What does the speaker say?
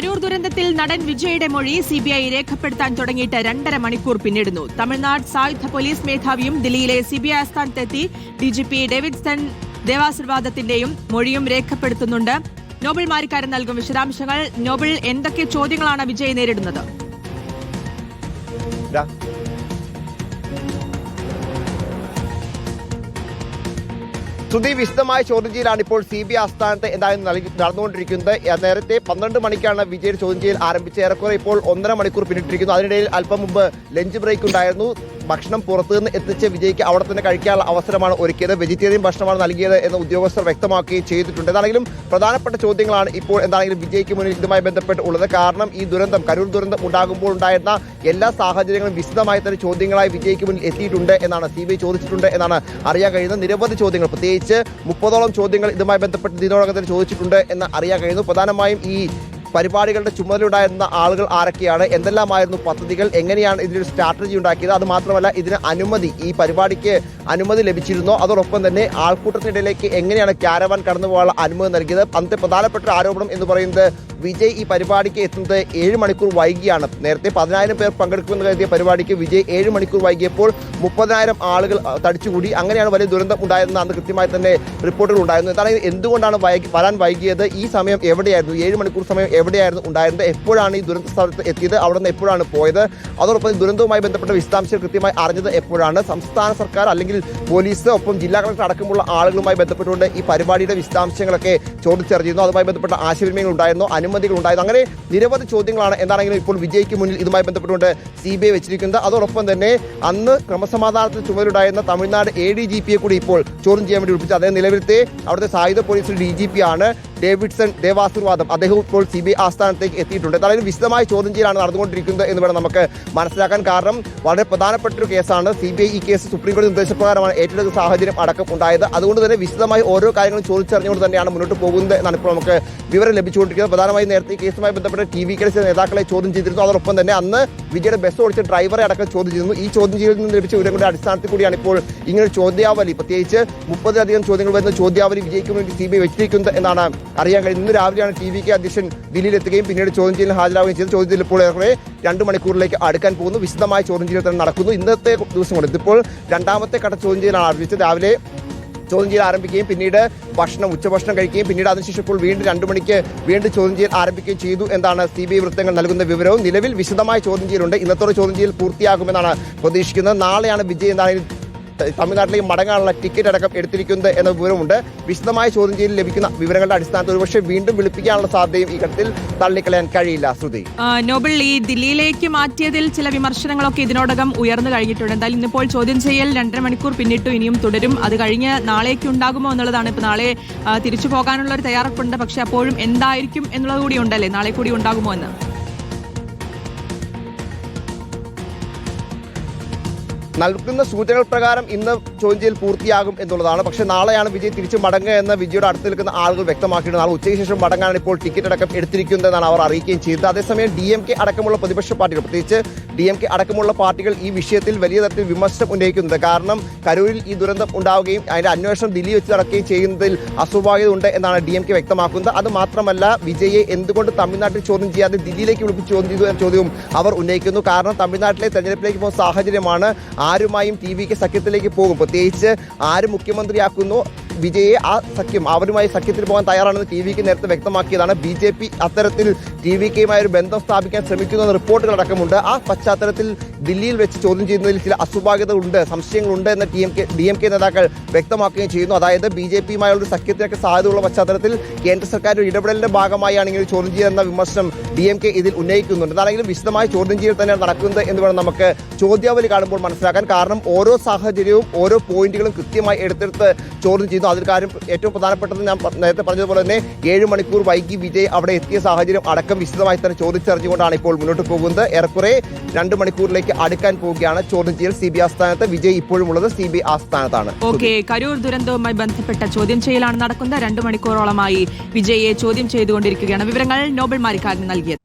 കരൂർ ദുരന്തത്തിൽ നടൻ വിജയുടെ മൊഴി സിബിഐ രേഖപ്പെടുത്താൻ തുടങ്ങിയിട്ട് 2.5 മണിക്കൂർ പിന്നിടുന്നു. തമിഴ്നാട് സായുധ പോലീസ് മേധാവിയും ദില്ലിയിലെ സിബിഐ ആസ്ഥാനത്തെത്തി ഡിജിപി ഡേവിഡ്സൺ ദേവാശീർവാദത്തിന്റെയും മൊഴിയും രേഖപ്പെടുത്തുന്നുണ്ട്. നോബിൾ മാരിക്കാരൻ നൽകും വിശദാംശങ്ങൾ. നോബിൾ, എന്തൊക്കെ ചോദ്യങ്ങളാണ് വിജയ് നേരിടുന്നത്? ശ്രുതി, വിശദമായ ചോദ്യം ചെയ്യലാണ് ഇപ്പോൾ CBI ആസ്ഥാനത്ത് എന്തായാലും നടന്നുകൊണ്ടിരിക്കുന്നത്. നേരത്തെ 12 മണിക്കാണ് വിജയ് ചോദ്യം ചെയ്യൽ ആരംഭിച്ചത്. ഏറെക്കുറെ ഇപ്പോൾ 1.5 മണിക്കൂർ പിന്നിട്ടിരിക്കുന്നു. അതിനിടയിൽ അല്പം മുമ്പ് ലഞ്ച് ബ്രേക്ക് ഉണ്ടായിരുന്നു. ഭക്ഷണം പുറത്തുനിന്ന് എത്തിച്ച് വിജയ്ക്ക് അവിടെ തന്നെ കഴിക്കാനുള്ള അവസരമാണ് ഒരുക്കിയത്. വെജിറ്റേറിയൻ ഭക്ഷണമാണ് നൽകിയത് എന്ന് ഉദ്യോഗസ്ഥർ വ്യക്തമാക്കുകയും ചെയ്തിട്ടുണ്ട്. എന്താണെങ്കിലും പ്രധാനപ്പെട്ട ചോദ്യങ്ങളാണ് ഇപ്പോൾ എന്താണെങ്കിലും വിജയ്ക്ക് മുന്നിൽ ഇതുമായി ബന്ധപ്പെട്ട് ഉള്ളത്. കാരണം ഈ ദുരന്തം, കരൂർ ദുരന്തം ഉണ്ടാകുമ്പോൾ ഉണ്ടായിരുന്ന എല്ലാ സാഹചര്യങ്ങളും വിശദമായി തന്നെ ചോദ്യങ്ങളായി വിജയ്ക്ക് മുന്നിൽ എത്തിയിട്ടുണ്ട് എന്നാണ് CBI ചോദിച്ചിട്ടുണ്ട് എന്നാണ് അറിയാൻ കഴിയുന്നത്. നിരവധി ചോദ്യങ്ങൾ, പ്രത്യേകിച്ച് 30ഓളം ചോദ്യങ്ങൾ ഇതുമായി ബന്ധപ്പെട്ട് ഇതിനോടകം തന്നെ ചോദിച്ചിട്ടുണ്ട് എന്ന് അറിയാൻ കഴിയുന്നു. പ്രധാനമായും ഈ പരിപാടികളുടെ ചുമതലയുണ്ടായിരുന്ന ആളുകൾ ആരൊക്കെയാണ്, എന്തെല്ലാമായിരുന്നു പദ്ധതികൾ, എങ്ങനെയാണ് ഇതിനൊരു സ്ട്രാറ്റജി ഉണ്ടാക്കിയത്, അത് മാത്രമല്ല ഇതിന് ഈ പരിപാടിക്ക് അനുമതി ലഭിച്ചിരുന്നോ, അതോടൊപ്പം തന്നെ ആൾക്കൂട്ടത്തിനിടയിലേക്ക് എങ്ങനെയാണ് ക്യാരവാൻ കടന്നു പോകാനുള്ള അനുമതി നൽകിയത്. അന്നത്തെ പ്രധാനപ്പെട്ട ആരോപണം എന്ന് പറയുന്നത് വിജയ് ഈ പരിപാടിക്ക് എത്തുന്നത് 7 മണിക്കൂർ വൈകിയാണ്. നേരത്തെ 10,000 പേർ പങ്കെടുക്കുമെന്ന് കരുതിയ പരിപാടിക്ക് വിജയ് 7 മണിക്കൂർ വൈകിയപ്പോൾ 30,000 ആളുകൾ തടിച്ചുകൂടി. അങ്ങനെയാണ് വലിയ ദുരന്തം ഉണ്ടായതെന്ന് അന്ന് കൃത്യമായി തന്നെ റിപ്പോർട്ടുകൾ ഉണ്ടായിരുന്നു. എന്താണ് എന്തുകൊണ്ടാണ് വരാൻ വൈകിയത്, ഈ സമയം എവിടെയായിരുന്നു, 7 മണിക്കൂർ സമയം എവിടെയായിരുന്നു ഉണ്ടായിരുന്നത്, എപ്പോഴാണ് ഈ ദുരന്ത സ്ഥലത്ത് എത്തിയത്, അവിടെ നിന്ന് എപ്പോഴാണ് പോയത്, അതോടൊപ്പം ദുരന്തവുമായി ബന്ധപ്പെട്ട വിശദാംശങ്ങൾ കൃത്യമായി അറിഞ്ഞത് എപ്പോഴാണ്, സംസ്ഥാന സർക്കാർ അല്ലെങ്കിൽ പോലീസ്, ഒപ്പം ജില്ലാ കളക്ടർ അടക്കമുള്ള ആളുകളുമായി ബന്ധപ്പെട്ടുകൊണ്ട് ഈ പരിപാടിയുടെ വിശദാംശങ്ങളൊക്കെ ചോദിച്ചറിഞ്ഞിരുന്നു. അതുമായി ബന്ധപ്പെട്ട ആശയവിനിമയങ്ങൾ ഉണ്ടായിരുന്നു, അനുമതികൾ ഉണ്ടായിരുന്നു. അങ്ങനെ നിരവധി ചോദ്യങ്ങളാണ് എന്താണെങ്കിലും ഇപ്പോൾ വിജയ്ക്ക് മുന്നിൽ ഇതുമായി ബന്ധപ്പെട്ടുകൊണ്ട് CBI വെച്ചിരിക്കുന്നത്. അതോടൊപ്പം തന്നെ അന്ന് ക്രമസമാധാനത്തിന് ചുമതലയുണ്ടായിരുന്ന തമിഴ്നാട് ADGP കൂടി ഇപ്പോൾ ചോദ്യം ചെയ്യാൻ വേണ്ടി വിളിപ്പിച്ചു. അദ്ദേഹം നിലവിലത്തെ അവിടുത്തെ സായുധ പോലീസ് DGP ആണ്, ഡേവിഡ്സൺ ദേവാശീർവാദം. അദ്ദേഹം ഇപ്പോൾ CBI ആസ്ഥാനത്തേക്ക് എത്തിയിട്ടുണ്ട്. എന്തായാലും വിശദമായ ചോദ്യം ചെയ്യലാണ് നടന്നുകൊണ്ടിരിക്കുന്നത് എന്ന് വേണം നമുക്ക് മനസ്സിലാക്കാൻ. കാരണം വളരെ പ്രധാനപ്പെട്ട ഒരു കേസാണ്. CBI ഈ കേസ് സുപ്രീംകോടതി നിർദ്ദേശപ്രകാരമാണ് ഏറ്റെടുത്ത സാഹചര്യം അടക്കം ഉണ്ടായത്. അതുകൊണ്ട് തന്നെ വിശദമായി ഓരോ കാര്യങ്ങളും ചോദിച്ചറിഞ്ഞുകൊണ്ട് തന്നെയാണ് മുന്നോട്ട് പോകുന്നത് എന്നാണ് ഇപ്പോൾ നമുക്ക് വിവരം ലഭിച്ചുകൊണ്ടിരിക്കുന്നത്. പ്രധാനമായും നേരത്തെ ഈ കേസുമായി ബന്ധപ്പെട്ട TVK നേതാക്കളെ ചോദ്യം ചെയ്തിരുന്നു. അതോടൊപ്പം തന്നെ അന്ന് വിജയുടെ ബസ് ഓടിച്ച ഡ്രൈവറെ അടക്കം ചോദ്യം ചെയ്തിരുന്നു. ഈ ചോദ്യം ചെയ്യലിൽ നിന്ന് ലഭിച്ച വിവരങ്ങളുടെ അടിസ്ഥാനത്തിൽ കൂടിയാണ് ഇപ്പോൾ ഇങ്ങനെ ചോദ്യാവലി, പ്രത്യേകിച്ച് 30-ലധികം ചോദ്യങ്ങൾ വരുന്ന ചോദ്യാവലി വിജയ്ക്ക് വേണ്ടി CBI വെച്ചിരിക്കുന്നത് എന്നാണ് അറിയാൻ കഴിയും. ഇന്ന് രാവിലെയാണ് TVK അധ്യക്ഷൻ ദില്ലിയിലെത്തുകയും പിന്നീട് ചോദ്യം ചെയ്യലിൽ ഹാജരാവുകയും ചെയ്തു. ചോദ്യം ചെയ്യൽ ഇപ്പോൾ ഏറെ 2 മണിക്കൂറിലേക്ക് അടുക്കാൻ പോകുന്നു. വിശദമായ ചോദ്യം ചെയ്യൽ തന്നെ നടക്കുന്നു. ഇന്നത്തെ ദിവസം കൊണ്ട് ഇതിപ്പോൾ 2ാമത്തെ ഘട്ട ചോദ്യം ചെയ്യലാണ് ആരംഭിച്ചത്. രാവിലെ ചോദ്യം ചെയ്യൽ ആരംഭിക്കുകയും പിന്നീട് ഉച്ചഭക്ഷണം കഴിക്കുകയും പിന്നീട് അതിനുശേഷം ഇപ്പോൾ വീണ്ടും 2 മണിക്ക് വീണ്ടും ചോദ്യം ചെയ്യൽ ആരംഭിക്കുകയും ചെയ്തു എന്നാണ് CBI വൃത്തങ്ങൾ നൽകുന്ന വിവരവും. നിലവിൽ വിശദമായ ചോദ്യം ചെയ്യലുണ്ട്. ഇന്നത്തോടെ ചോദ്യം ചെയ്യൽ പൂർത്തിയാകുമെന്നാണ് പ്രതീക്ഷിക്കുന്നത്. നാളെയാണ് വിജയ് എന്തായാലും തമിഴ്നാട്ടിലേക്ക് മടങ്ങാനുള്ള ടിക്കറ്റ് അടക്കം എടുത്തിരിക്കുന്നത് എന്ന വിവരമുണ്ട്. വിശദമായ ചോദ്യം ചെയ്യൽ ലഭിക്കുന്ന വിവരങ്ങളുടെ അടിസ്ഥാനത്തിൽ ഒരുപക്ഷെ വീണ്ടും വിളിപ്പിക്കാനുള്ള സാധ്യതയും ഈ ഘട്ടത്തിൽ തള്ളിക്കളയാൻ കഴിയില്ല. ശ്രുതി, നോബിൾ, ഈ ദില്ലിയിലേക്ക് മാറ്റിയതിൽ ചില വിമർശനങ്ങളൊക്കെ ഇതിനോടകം ഉയർന്നു കഴിഞ്ഞിട്ടുണ്ട്. എന്തായാലും ഇന്നിപ്പോൾ ചോദ്യം ചെയ്യൽ 2.5 മണിക്കൂർ പിന്നിട്ടു, ഇനിയും തുടരും. അത് കഴിഞ്ഞ് നാളേക്ക് ഉണ്ടാകുമോ എന്നുള്ളതാണ്. ഇപ്പൊ നാളെ തിരിച്ചു പോകാനുള്ള ഒരു തയ്യാറെടുപ്പുണ്ട്. പക്ഷെ അപ്പോഴും എന്തായിരിക്കും എന്നുള്ളത് കൂടി ഉണ്ടല്ലേ, നാളെ കൂടി ഉണ്ടാകുമോ എന്ന്? നൽകുന്ന സൂചനകൾ പ്രകാരം ഇന്ന് ചോദ്യം ചെയ്യൽ പൂർത്തിയാകും എന്നുള്ളതാണ്. പക്ഷേ നാളെയാണ് വിജയ് തിരിച്ചു മടങ്ങുക എന്ന് വിജയുടെ അടുത്ത് നിൽക്കുന്ന ആളുകൾ വ്യക്തമാക്കിയിട്ടുണ്ട്. നാളെ ഉച്ചയ്ക്ക് ശേഷം മടങ്ങാനാണ് ഇപ്പോൾ ടിക്കറ്റ് അടക്കം എടുത്തിരിക്കുന്നതെന്നാണ് അവർ അറിയിക്കുകയും ചെയ്തത്. അതേസമയം DMK അടക്കമുള്ള പ്രതിപക്ഷ പാർട്ടികൾ, പ്രത്യേകിച്ച് DMK അടക്കമുള്ള പാർട്ടികൾ ഈ വിഷയത്തിൽ വലിയ തരത്തിൽ വിമർശനം ഉന്നയിക്കുന്നുണ്ട്. കാരണം കരൂരിൽ ഈ ദുരന്തം ഉണ്ടാവുകയും അതിന്റെ അന്വേഷണം ദില്ലി വെച്ച് നടക്കുകയും ചെയ്യുന്നതിൽ അസ്വാഭാവികത ഉണ്ട് എന്നാണ് DMK വ്യക്തമാക്കുന്നത്. അത് മാത്രമല്ല, വിജയെ എന്തുകൊണ്ട് തമിഴ്നാട്ടിൽ ചോദ്യം ചെയ്യാതെ ദില്ലിയിലേക്ക് വിളിപ്പിച്ച് ചോദ്യം ചെയ്തു എന്ന ചോദ്യവും അവർ ഉന്നയിക്കുന്നു. കാരണം തമിഴ്നാട്ടിലെ തെരഞ്ഞെടുപ്പിലേക്ക് പോകുന്ന സാഹചര്യമാണ്. ആരുമായും TVK സഖ്യത്തിലേക്ക് പോകും, പ്രത്യേകിച്ച് ആര് മുഖ്യമന്ത്രിയാക്കുന്നു വിജയെ ആ സഖ്യം അവരുമായി സഖ്യത്തിൽ പോകാൻ തയ്യാറാണെന്ന് TVK നേരത്തെ വ്യക്തമാക്കിയതാണ്. BJP അത്തരത്തിൽ TVKയുമായി ഒരു ബന്ധം സ്ഥാപിക്കാൻ ശ്രമിക്കുന്ന റിപ്പോർട്ടുകൾ അടക്കമുണ്ട്. ആ പശ്ചാത്തലത്തിൽ ദില്ലിയിൽ വെച്ച് ചോദ്യം ചെയ്യുന്നതിൽ ചില അസ്വാഭാവികതകളുണ്ട്, സംശയങ്ങളുണ്ട് എന്ന് DMK നേതാക്കൾ വ്യക്തമാക്കുകയും ചെയ്യുന്നു. അതായത് BJPയുമായുള്ള ഒരു സഖ്യത്തിനൊക്കെ സാധ്യതയുള്ള പശ്ചാത്തലത്തിൽ കേന്ദ്ര സർക്കാർ ഒരു ഇടപെടലിന്റെ ഭാഗമായാണ് ഇങ്ങനെ ചോദ്യം ചെയ്യുന്ന വിമർശനം DMK ഇതിൽ ഉന്നയിക്കുന്നുണ്ട്. എന്താണെങ്കിലും വിശദമായ ചോദ്യം ചെയ്യൽ തന്നെയാണ് നടക്കുന്നത് എന്ന് വേണം നമുക്ക് ചോദ്യാവലി കാണുമ്പോൾ മനസ്സിലാക്കാൻ. കാരണം ഓരോ സാഹചര്യവും ഓരോ പോയിന്റുകളും കൃത്യമായി എടുത്തെടുത്ത് ചോദ്യം ചെയ്യുന്നു. അതിൽ കാര്യം ഏറ്റവും പ്രധാനപ്പെട്ടത് ഞാൻ നേരത്തെ പറഞ്ഞതുപോലെ തന്നെ 7 മണിക്കൂർ വൈകി വിജയ് അവിടെ എത്തിയ സാഹചര്യം അടക്കം വിശദമായി തന്നെ ചോദിച്ചറിഞ്ഞുകൊണ്ടാണ് ഇപ്പോൾ മുന്നോട്ട് പോകുന്നത്. ഏറെക്കുറെ 2 മണിക്കൂറിലേക്ക് അടുക്കാൻ പോവുകയാണ് ചോദ്യം ചെയ്യൽ. CBI ആസ്ഥാനത്ത് വിജയ് ഇപ്പോഴും ഉള്ളത് CBI ആസ്ഥാനത്താണ്. കരൂർ ദുരന്തവുമായി ബന്ധപ്പെട്ട ചോദ്യം ചെയ്യലാണ് നടക്കുന്നത്. 2 മണിക്കൂറോളമായി വിജയെ ചോദ്യം ചെയ്തുകൊണ്ടിരിക്കുകയാണ്. വിവരങ്ങൾ നോബിൾ മാരിക്കാരൻ നൽകിയത്.